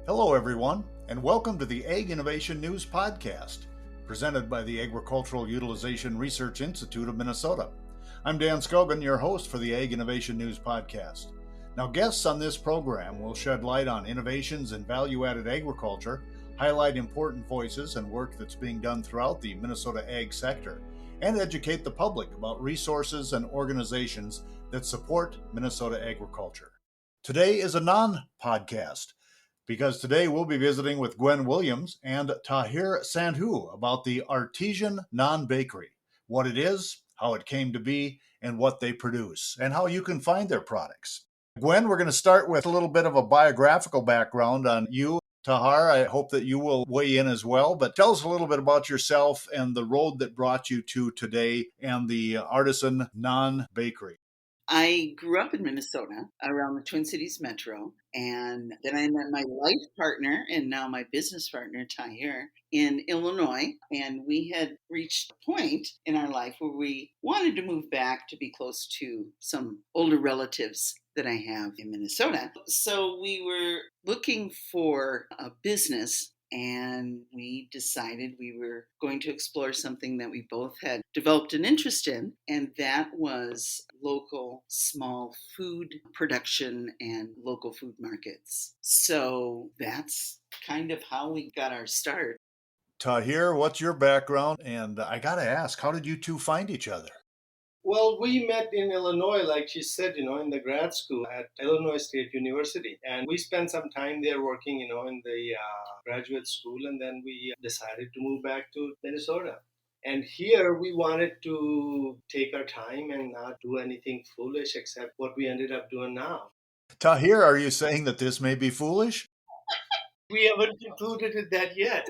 Hello, everyone, and welcome to the Ag Innovation News Podcast, presented by the Agricultural Utilization Research Institute of Minnesota. I'm Dan Scogan, your host for the Ag Innovation News Podcast. Now, guests on this program will shed light on innovations in value-added agriculture, highlight important voices and work that's being done throughout the Minnesota ag sector, and educate the public about resources and organizations that support Minnesota agriculture. Today is a non-podcast, because today we'll be visiting with Gwen Williams and Tahir Sandhu about the Artisan Naan Bakery, what it is, how it came to be, and what they produce, and how you can find their products. Gwen, we're going to start with a little bit of a biographical background on you. Tahir, I hope that you will weigh in as well, but tell us a little bit about yourself and the road that brought you to today and the Artisan Naan Bakery. I grew up in Minnesota around the Twin Cities metro, and then I met my life partner and now my business partner, Tahir, in Illinois. And we had reached a point in our life where we wanted to move back to be close to some older relatives that I have in Minnesota. So we were looking for a business, and we decided we were going to explore something that we both had developed an interest in, and that was local small food production and local food markets. So that's kind of how we got our start. Tahir, what's your background? And I got to ask, how did you two find each other? Well, we met in Illinois, like she said, in the grad school at Illinois State University. And we spent some time there working, in the graduate school. And then we decided to move back to Minnesota. And here we wanted to take our time and not do anything foolish except what we ended up doing now. Tahir, are you saying that this may be foolish? We haven't concluded that yet,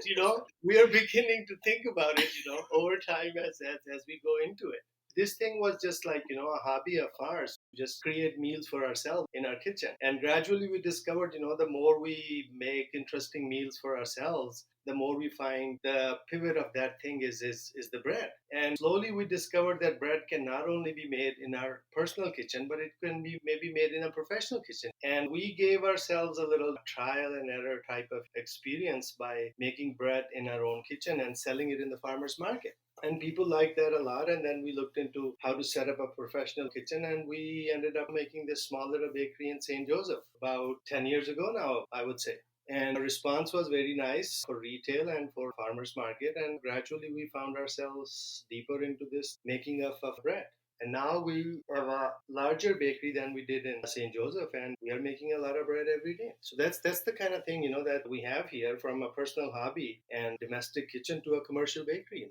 We are beginning to think about it, over time as we go into it. This thing was just like, a hobby of ours, just create meals for ourselves in our kitchen. And gradually we discovered, the more we make interesting meals for ourselves, the more we find the pivot of that thing is the bread. And slowly we discovered that bread can not only be made in our personal kitchen, but it can be maybe made in a professional kitchen. And we gave ourselves a little trial and error type of experience by making bread in our own kitchen and selling it in the farmer's market. And people liked that a lot. And then we looked into how to set up a professional kitchen. And we ended up making this small little bakery in St. Joseph about 10 years ago now, I would say. And the response was very nice for retail and for farmers market. And gradually we found ourselves deeper into this making of bread. And now we have a larger bakery than we did in St. Joseph, and we are making a lot of bread every day. So that's the kind of thing, that we have here, from a personal hobby and domestic kitchen to a commercial bakery,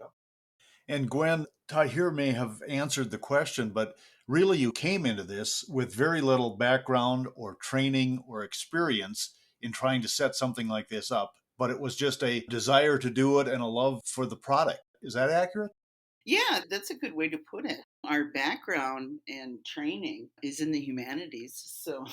And Gwen, Tahir may have answered the question, but really you came into this with very little background or training or experience in trying to set something like this up, but it was just a desire to do it and a love for the product. Is that accurate? Yeah, that's a good way to put it. Our background and training is in the humanities. So,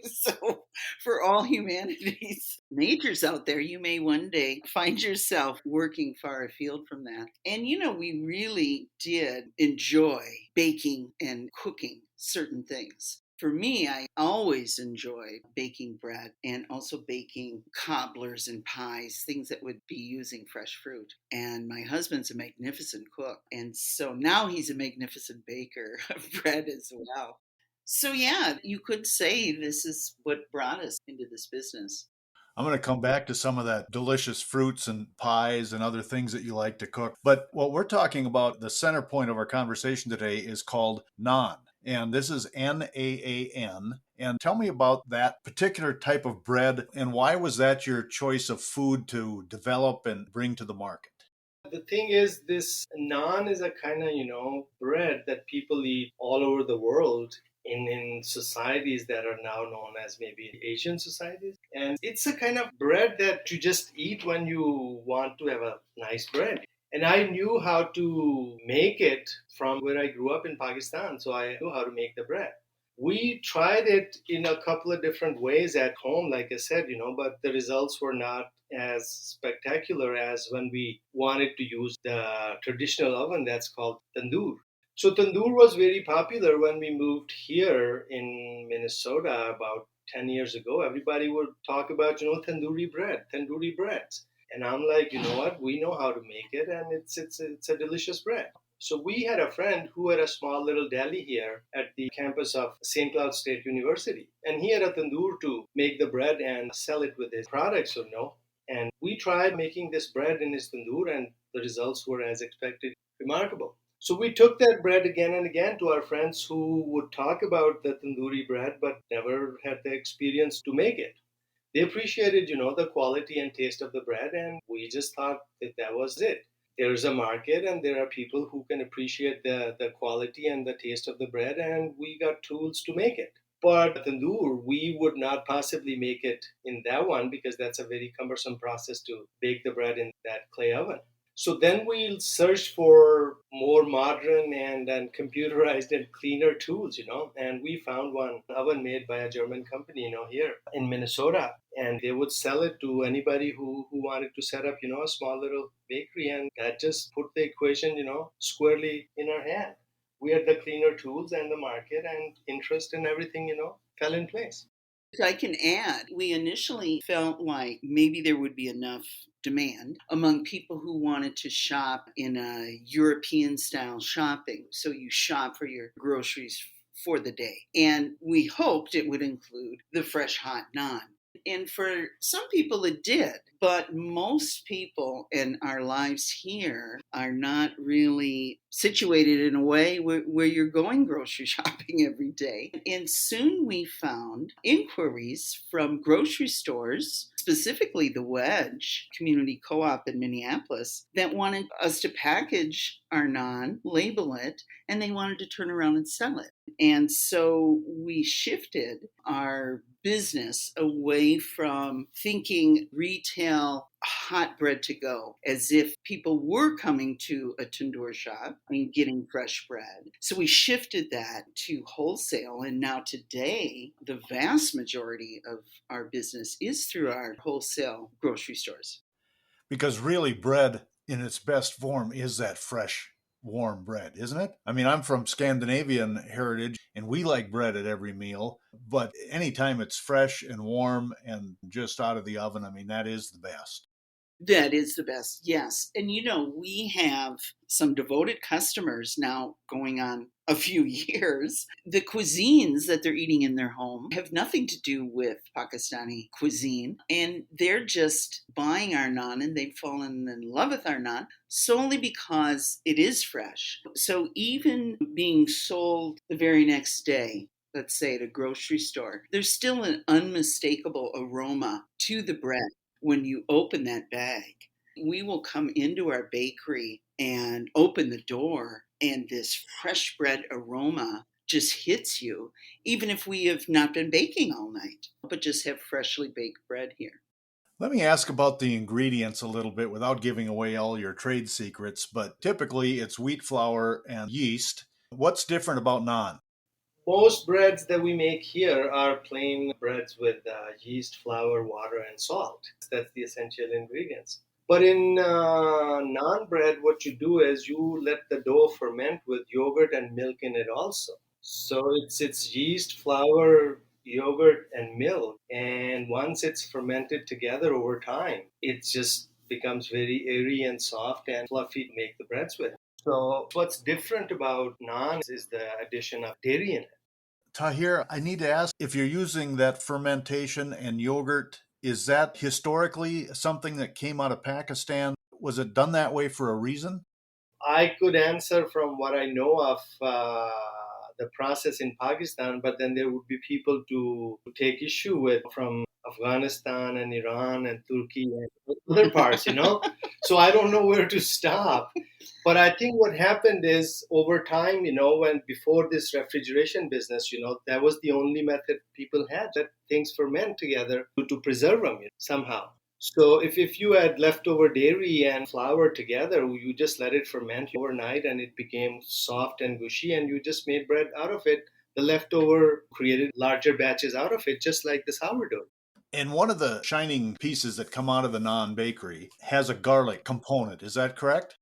so for all humanities majors out there, you may one day find yourself working far afield from that. And, we really did enjoy baking and cooking certain things. For me, I always enjoyed baking bread and also baking cobblers and pies, things that would be using fresh fruit. And my husband's a magnificent cook. And so now he's a magnificent baker of bread as well. So, yeah, you could say this is what brought us into this business. I'm going to come back to some of that delicious fruits and pies and other things that you like to cook. But what we're talking about, the center point of our conversation today, is called naan. And this is Naan. And tell me about that particular type of bread, and why was that your choice of food to develop and bring to the market? The thing is, this naan is a kind of, bread that people eat all over the world in societies that are now known as maybe Asian societies. And it's a kind of bread that you just eat when you want to have a nice bread. And I knew how to make it from where I grew up in Pakistan, so I knew how to make the bread. We tried it in a couple of different ways at home, like I said, but the results were not as spectacular as when we wanted to use the traditional oven that's called tandoor. So tandoor was very popular when we moved here in Minnesota about 10 years ago. Everybody would talk about, tandoori breads. And I'm like, you know what? We know how to make it, and it's a delicious bread. So we had a friend who had a small little deli here at the campus of St. Cloud State University. And he had a tandoor to make the bread and sell it with his products, And we tried making this bread in his tandoor, and the results were as expected, remarkable. So we took that bread again and again to our friends who would talk about the tandoori bread but never had the experience to make it. They appreciated, the quality and taste of the bread, and we just thought that that was it. There's a market, and there are people who can appreciate the quality and the taste of the bread, and we got tools to make it. But tandoor, we would not possibly make it in that one because that's a very cumbersome process to bake the bread in that clay oven. So then we searched for more modern and computerized and cleaner tools, and we found one oven made by a German company, here in Minnesota. And they would sell it to anybody who wanted to set up, a small little bakery. And that just put the equation, squarely in our hand. We had the cleaner tools and the market and interest and everything, fell in place. I can add, we initially felt like maybe there would be enough demand among people who wanted to shop in a European style shopping. So you shop for your groceries for the day. And we hoped it would include the fresh hot naan. And for some people it did, but most people in our lives here are not really situated in a way where you're going grocery shopping every day. And soon we found inquiries from grocery stores, specifically the Wedge Community Co-op in Minneapolis, that wanted us to package our naan, label it, and they wanted to turn around and sell it. And so we shifted our business away from thinking retail hot bread to go as if people were coming to a tandoor shop and getting fresh bread. So we shifted that to wholesale. And now today, the vast majority of our business is through our wholesale grocery stores. Because really, bread in its best form is that fresh, warm bread, isn't it? I mean, I'm from Scandinavian heritage and we like bread at every meal, but anytime it's fresh and warm and just out of the oven, I mean, that is the best. That is the best, yes. And we have some devoted customers now going on a few years. The cuisines that they're eating in their home have nothing to do with Pakistani cuisine. And they're just buying our naan and they've fallen in love with our naan solely because it is fresh. So even being sold the very next day, let's say at a grocery store, there's still an unmistakable aroma to the bread. When you open that bag, we will come into our bakery and open the door, and this fresh bread aroma just hits you, even if we have not been baking all night, but just have freshly baked bread here. Let me ask about the ingredients a little bit without giving away all your trade secrets, but typically it's wheat flour and yeast. What's different about naan? Most breads that we make here are plain breads with yeast, flour, water, and salt. That's the essential ingredients. But in naan bread, what you do is you let the dough ferment with yogurt and milk in it also. So it's yeast, flour, yogurt, and milk. And once it's fermented together over time, it just becomes very airy and soft and fluffy to make the breads with. So what's different about naan is the addition of dairy in it. Tahir, I need to ask if you're using that fermentation and yogurt, is that historically something that came out of Pakistan? Was it done that way for a reason? I could answer from what I know of the process in Pakistan, but then there would be people to take issue with from Afghanistan and Iran and Turkey and other parts. So I don't know where to stop. But I think what happened is over time, when before this refrigeration business, that was the only method people had that things ferment together to preserve them somehow. So if you had leftover dairy and flour together, you just let it ferment overnight and it became soft and gushy and you just made bread out of it. The leftover created larger batches out of it, just like the sourdough. And one of the shining pieces that come out of the naan bakery has a garlic component. Is that correct?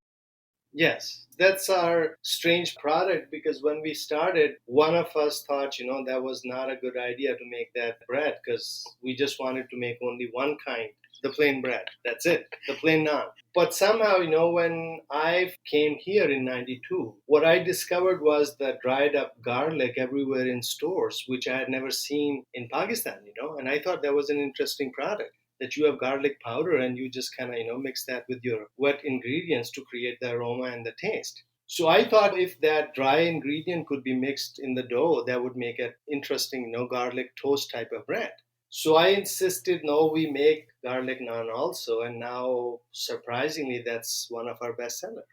Yes, that's our strange product because when we started, one of us thought, that was not a good idea to make that bread because we just wanted to make only one kind, the plain bread. That's it, the plain naan. But somehow, when I came here in 92, what I discovered was the dried up garlic everywhere in stores, which I had never seen in Pakistan, and I thought that was an interesting product that you have garlic powder and you just kind of mix that with your wet ingredients to create the aroma and the taste. So I thought if that dry ingredient could be mixed in the dough, that would make it interesting, garlic toast type of bread. So I insisted, no, we make garlic naan also, and now surprisingly that's one of our best sellers.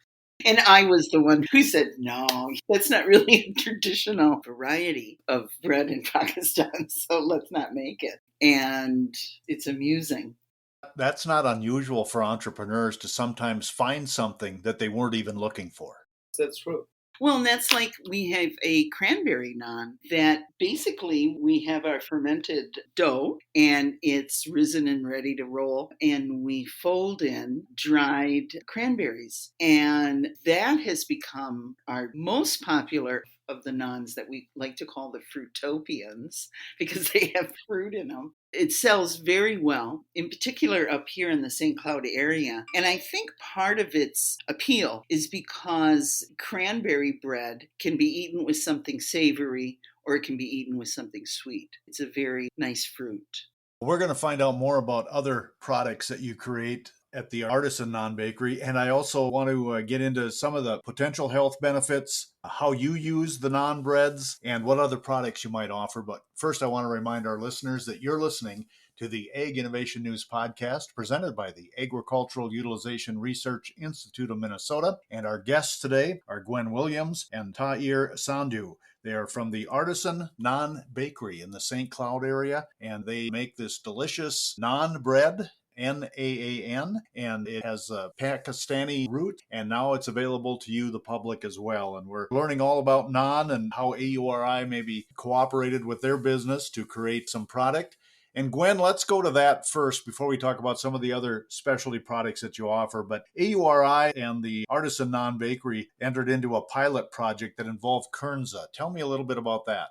And I was the one who said, no, that's not really a traditional variety of bread in Pakistan, so let's not make it. And it's amusing. That's not unusual for entrepreneurs to sometimes find something that they weren't even looking for. That's true. Well, and that's like we have a cranberry naan that basically we have our fermented dough and it's risen and ready to roll. And we fold in dried cranberries. And that has become our most popular of the naans that we like to call the fruitopians because they have fruit in them. It sells very well, in particular up here in the St. Cloud area. And I think part of its appeal is because cranberry bread can be eaten with something savory or it can be eaten with something sweet. It's a very nice fruit. We're going to find out more about other products that you create at the Artisan Naan Bakery. And I also want to get into some of the potential health benefits, how you use the naan breads, and what other products you might offer. But first, I want to remind our listeners that you're listening to the Ag Innovation News podcast presented by the Agricultural Utilization Research Institute of Minnesota. And our guests today are Gwen Williams and Tahir Sandhu. They are from the Artisan Naan Bakery in the St. Cloud area, and they make this delicious naan bread, Naan, and it has a Pakistani root, and now it's available to you, the public, as well. And we're learning all about naan and how AURI maybe cooperated with their business to create some product. And Gwen, let's go to that first before we talk about some of the other specialty products that you offer. But AURI and the Artisan Naan Bakery entered into a pilot project that involved Kernza. Tell me a little bit about that.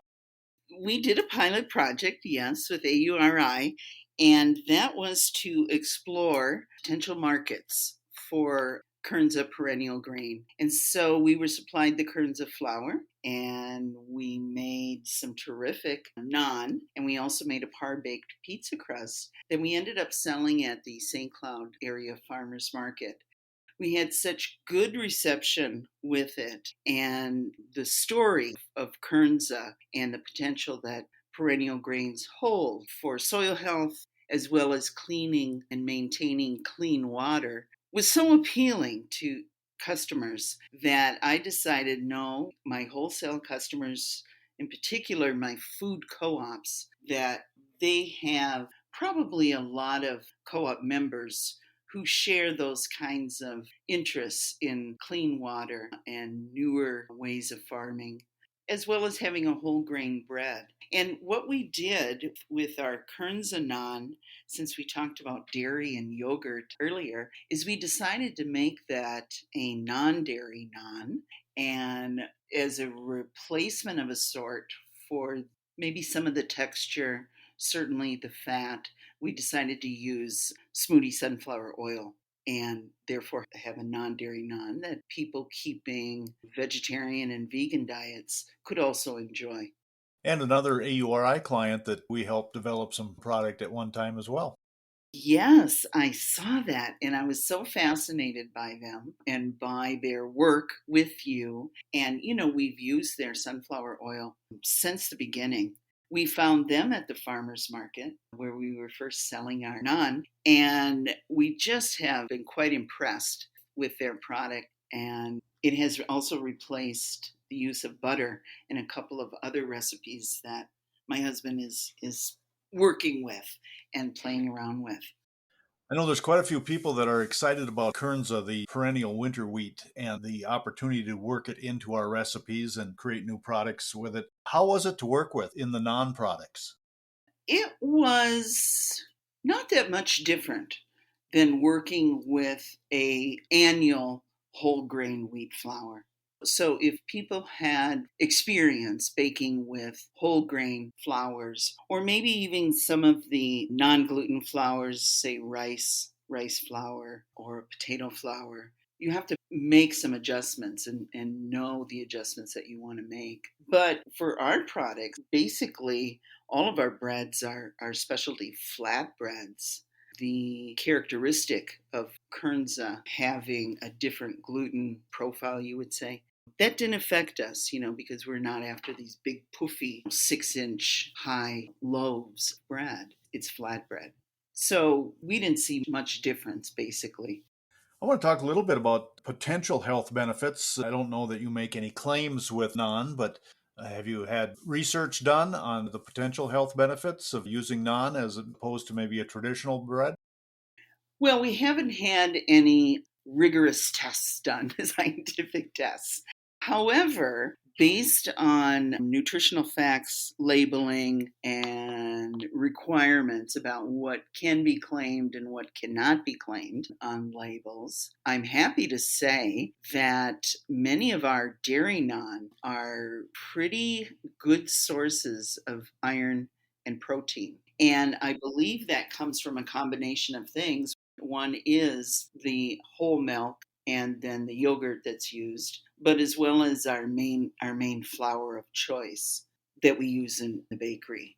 We did a pilot project, yes, with AURI, and that was to explore potential markets for Kernza perennial grain. And so we were supplied the Kernza flour and we made some terrific naan, and we also made a par-baked pizza crust that we ended up selling at the St. Cloud area farmers market. We had such good reception with it, and the story of Kernza and the potential that perennial grains hold for soil health as well as cleaning and maintaining clean water was so appealing to customers that I decided no, my wholesale customers, in particular my food co-ops, that they have probably a lot of co-op members who share those kinds of interests in clean water and newer ways of farming, as well as having a whole grain bread. And what we did with our Kernza naan, since we talked about dairy and yogurt earlier, is we decided to make that a non-dairy naan, and as a replacement of a sort for maybe some of the texture, certainly the fat, we decided to use smoothie sunflower oil and therefore have a non-dairy naan that people keeping vegetarian and vegan diets could also enjoy. And another AURI client that we helped develop some product at one time as well. Yes, I saw that, and I was so fascinated by them and by their work with you. And, we've used their sunflower oil since the beginning. We found them at the farmers market where we were first selling our naan, and we just have been quite impressed with their product. And it has also replaced the use of butter in a couple of other recipes that my husband is working with and playing around with. I know there's quite a few people that are excited about Kernza, the perennial winter wheat, and the opportunity to work it into our recipes and create new products with it. How was it to work with in the non-products? It was not that much different than working with a annual whole grain wheat flour. So if people had experience baking with whole grain flours, or maybe even some of the non-gluten flours, say rice flour or potato flour, you have to make some adjustments and know the adjustments that you want to make. But for our products, basically all of our breads are specialty flat breads. The characteristic of Kernza having a different gluten profile, you would say, that didn't affect us, because we're not after these big poofy 6-inch high loaves of bread. It's flatbread. So we didn't see much difference, basically. I want to talk a little bit about potential health benefits. I don't know that you make any claims with naan, but have you had research done on the potential health benefits of using naan as opposed to maybe a traditional bread? Well, we haven't had any rigorous tests done, scientific tests. However, based on nutritional facts, labeling, and requirements about what can be claimed and what cannot be claimed on labels, I'm happy to say that many of our dairy naan are pretty good sources of iron and protein. And I believe that comes from a combination of things. One is the whole milk and then the yogurt that's used, but as well as our main flour of choice that we use in the bakery.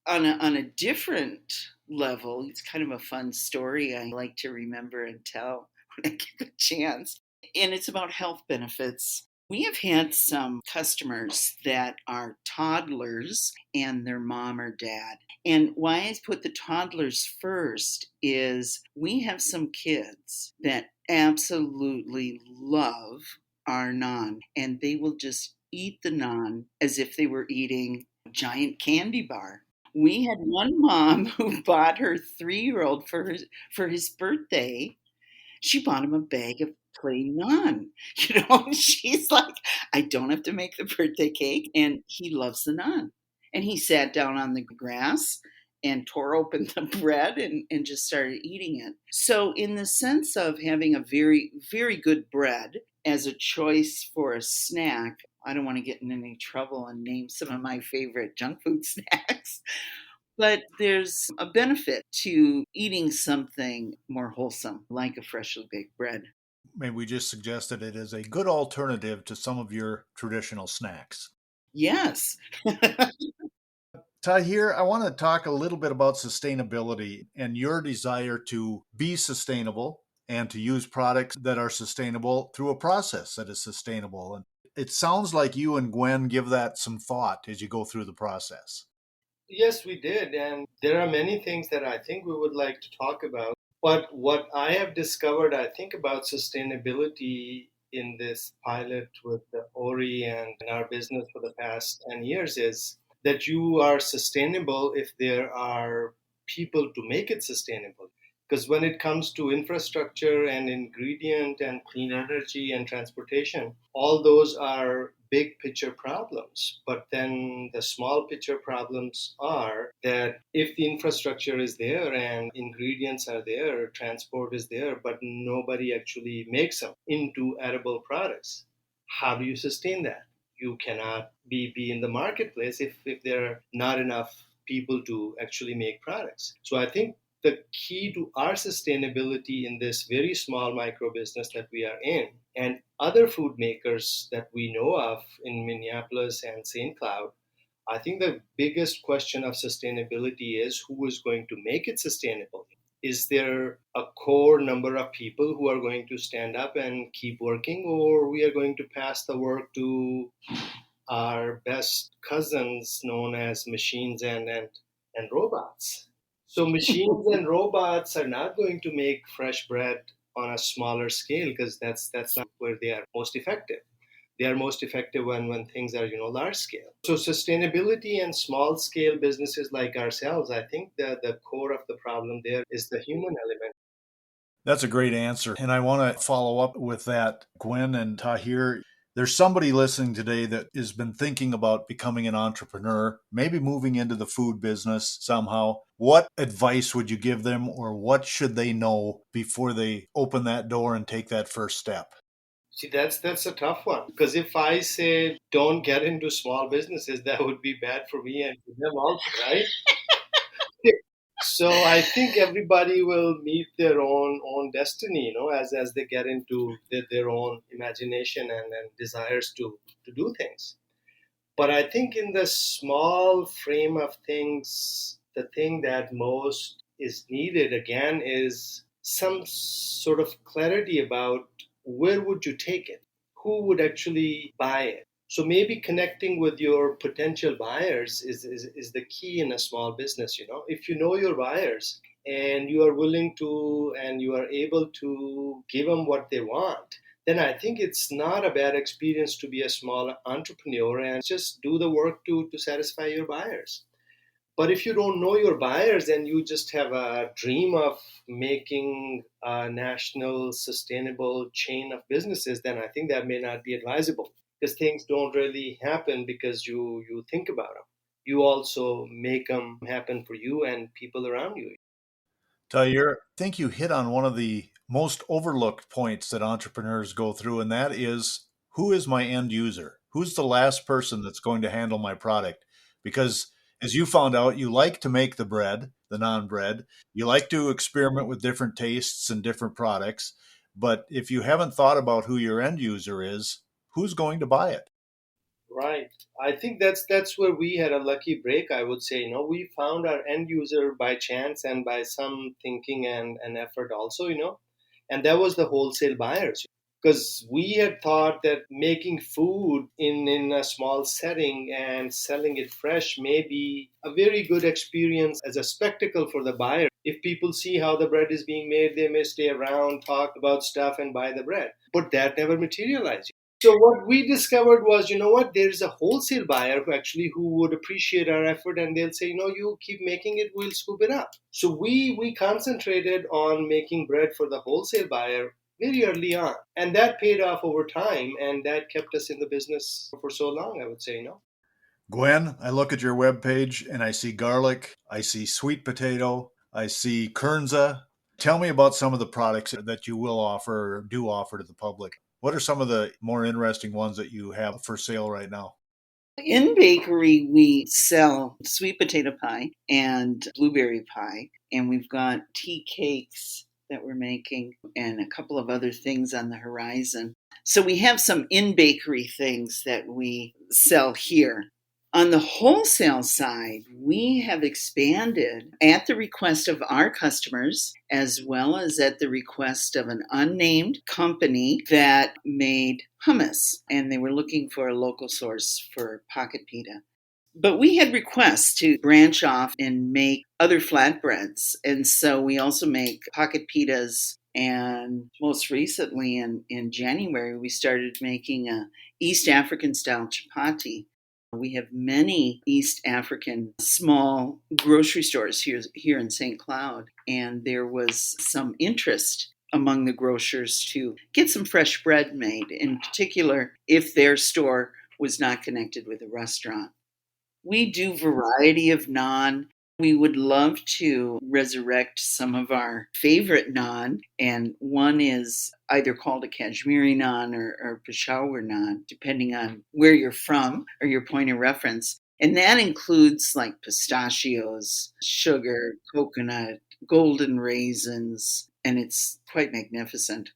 On a different level, it's kind of a fun story I like to remember and tell when I get a chance. And it's about health benefits. We have had some customers that are toddlers and their mom or dad. And why I put the toddlers first is we have some kids that absolutely love our naan, and they will just eat the naan as if they were eating a giant candy bar. We had one mom who bought her 3-year-old for his birthday. She bought him a bag of plain naan. She's like, I don't have to make the birthday cake. And he loves the naan. And he sat down on the grass and tore open the bread and just started eating it. So, in the sense of having a very, very good bread as a choice for a snack, I don't want to get in any trouble and name some of my favorite junk food snacks. But there's a benefit to eating something more wholesome, like a freshly baked bread. Maybe we just suggested it as a good alternative to some of your traditional snacks. Yes. Tahir, I want to talk a little bit about sustainability and your desire to be sustainable and to use products that are sustainable through a process that is sustainable. And it sounds like you and Gwen give that some thought as you go through the process. Yes, we did. And there are many things that I think we would like to talk about. But what I have discovered, I think, about sustainability in this pilot with the Ori and in our business for the past 10 years is that you are sustainable if there are people to make it sustainable. Because when it comes to infrastructure and ingredient and clean energy and transportation, all those are big picture problems. But then the small picture problems are that if the infrastructure is there and ingredients are there, transport is there, but nobody actually makes them into edible products, how do you sustain that? You cannot be in the marketplace if there are not enough people to actually make products. So I think the key to our sustainability in this very small micro business that we are in and other food makers that we know of in Minneapolis and St. Cloud, I think the biggest question of sustainability is who is going to make it sustainable? Is there a core number of people who are going to stand up and keep working, or we are going to pass the work to our best cousins known as machines and robots? So machines and robots are not going to make fresh bread on a smaller scale because that's not where they are most effective. They are most effective when things are large scale. So sustainability and small scale businesses like ourselves, I think that the core of the problem there is the human element. That's a great answer. And I want to follow up with that, Gwen and Tahir. There's somebody listening today that has been thinking about becoming an entrepreneur, maybe moving into the food business somehow. What advice would you give them, or what should they know before they open that door and take that first step? See, that's a tough one because if I say don't get into small businesses, that would be bad for me and for them also, right? So I think everybody will meet their own destiny, as they get into their own imagination and desires to do things. But I think in the small frame of things, the thing that most is needed again is some sort of clarity about where would you take it? Who would actually buy it? So maybe connecting with your potential buyers is the key in a small business. If you know your buyers and you are willing to and you are able to give them what they want, then I think it's not a bad experience to be a small entrepreneur and just do the work to satisfy your buyers. But if you don't know your buyers and you just have a dream of making a national sustainable chain of businesses, then I think that may not be advisable because things don't really happen because you think about them. You also make them happen for you and people around you. Tahir, I think you hit on one of the most overlooked points that entrepreneurs go through, and that is, who is my end user? Who's the last person that's going to handle my product? Because as you found out, you like to make the bread, the non bread, you like to experiment with different tastes and different products. But if you haven't thought about who your end user is, who's going to buy it? Right. I think that's where we had a lucky break, I would say. We found our end user by chance and by some thinking and effort also, and that was the wholesale buyers. Because we had thought that making food in a small setting and selling it fresh may be a very good experience as a spectacle for the buyer. If people see how the bread is being made, they may stay around, talk about stuff, and buy the bread. But that never materialized. So what we discovered was, there's a wholesale buyer who would appreciate our effort and they'll say, you keep making it, we'll scoop it up. So we concentrated on making bread for the wholesale buyer very early on. And that paid off over time and that kept us in the business for so long, I would say. Gwen, I look at your webpage and I see garlic, I see sweet potato, I see Kernza. Tell me about some of the products that you will offer or do offer to the public. What are some of the more interesting ones that you have for sale right now? In bakery, we sell sweet potato pie and blueberry pie, and we've got tea cakes that we're making and a couple of other things on the horizon. So we have some in bakery things that we sell here. On the wholesale side, we have expanded at the request of our customers, as well as at the request of an unnamed company that made hummus, and they were looking for a local source for pocket pita. But we had requests to branch off and make other flatbreads. And so we also make pocket pitas. And most recently in January, we started making a East African style chapati. We have many East African small grocery stores here in St. Cloud. And there was some interest among the grocers to get some fresh bread made, in particular if their store was not connected with a restaurant. We do variety of naan. We would love to resurrect some of our favorite naan, and one is either called a Kashmiri naan or Peshawar naan, depending on where you're from or your point of reference. And that includes like pistachios, sugar, coconut, golden raisins, and it's quite magnificent.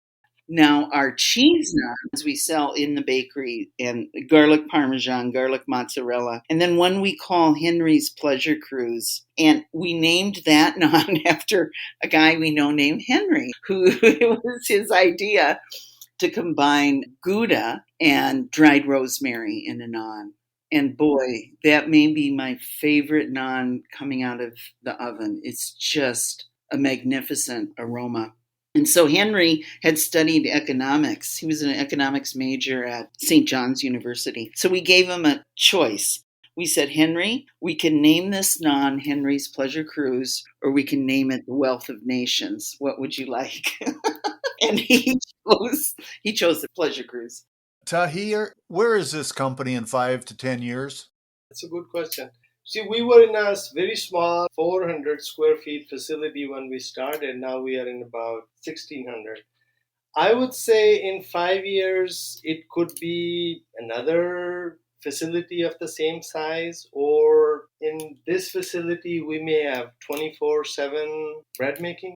Now, our cheese naans we sell in the bakery and garlic parmesan, garlic mozzarella, and then one we call Henry's Pleasure Cruise. And we named that naan after a guy we know named Henry, who it was his idea to combine Gouda and dried rosemary in a naan. And boy, that may be my favorite naan coming out of the oven. It's just a magnificent aroma. And so Henry had studied economics. He was an economics major at St. John's University. So we gave him a choice. We said, Henry, we can name this naan Henry's Pleasure Cruise, or we can name it The Wealth of Nations. What would you like? And he chose the Pleasure Cruise. Tahir, where is this company in 5 to 10 years? That's a good question. See, we were in a very small 400 square feet facility when we started. Now we are in about 1,600. I would say in 5 years, it could be another facility of the same size, or in this facility, we may have 24/7 bread making.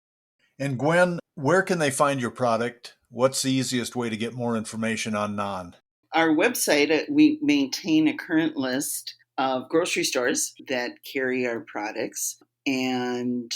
And Gwen, where can they find your product? What's the easiest way to get more information on naan? Our website, we maintain a current list of grocery stores that carry our products. And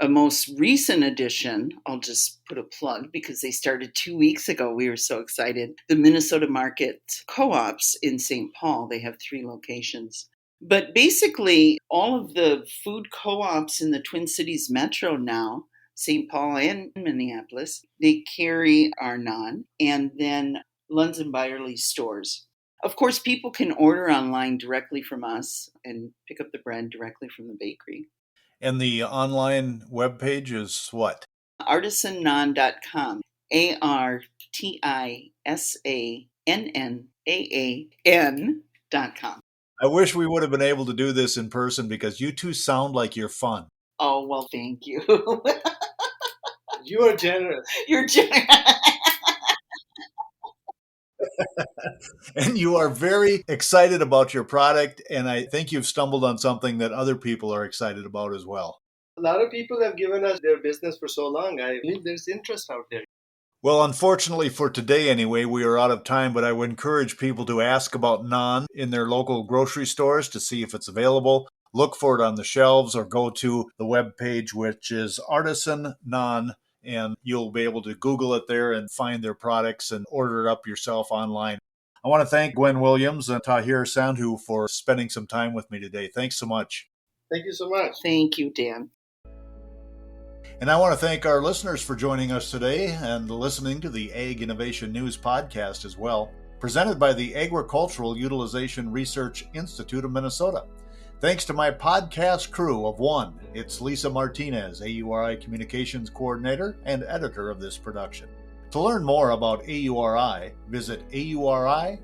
a most recent addition, I'll just put a plug because they started 2 weeks ago. We were so excited. The Minnesota Market Co-ops in St. Paul, they have 3 locations. But basically, all of the food co-ops in the Twin Cities Metro now, St. Paul and Minneapolis, they carry our naan, and then Lunds and Byerly stores. Of course, people can order online directly from us and pick up the bread directly from the bakery. And the online webpage is what? Artisannaan.com. ARTISANNAAN.com. I wish we would have been able to do this in person because you two sound like you're fun. Oh, well, thank you. You are generous. You're generous. And you are very excited about your product, and I think you've stumbled on something that other people are excited about as well. A lot of people have given us their business for so long. I believe there's interest out there. Well, unfortunately for today anyway, we are out of time, but I would encourage people to ask about naan in their local grocery stores to see if it's available. Look for it on the shelves or go to the webpage, which is Artisan Naan, and you'll be able to Google it there and find their products and order it up yourself online. I want to thank Gwen Williams and Tahir Sandhu for spending some time with me today. Thanks so much. Thank you so much. Thank you, Dan. And I want to thank our listeners for joining us today and listening to the Ag Innovation News podcast as well, presented by the Agricultural Utilization Research Institute of Minnesota. Thanks to my podcast crew of 1. It's Lisa Martinez, AURI Communications Coordinator and editor of this production. To learn more about AURI, visit auri.org.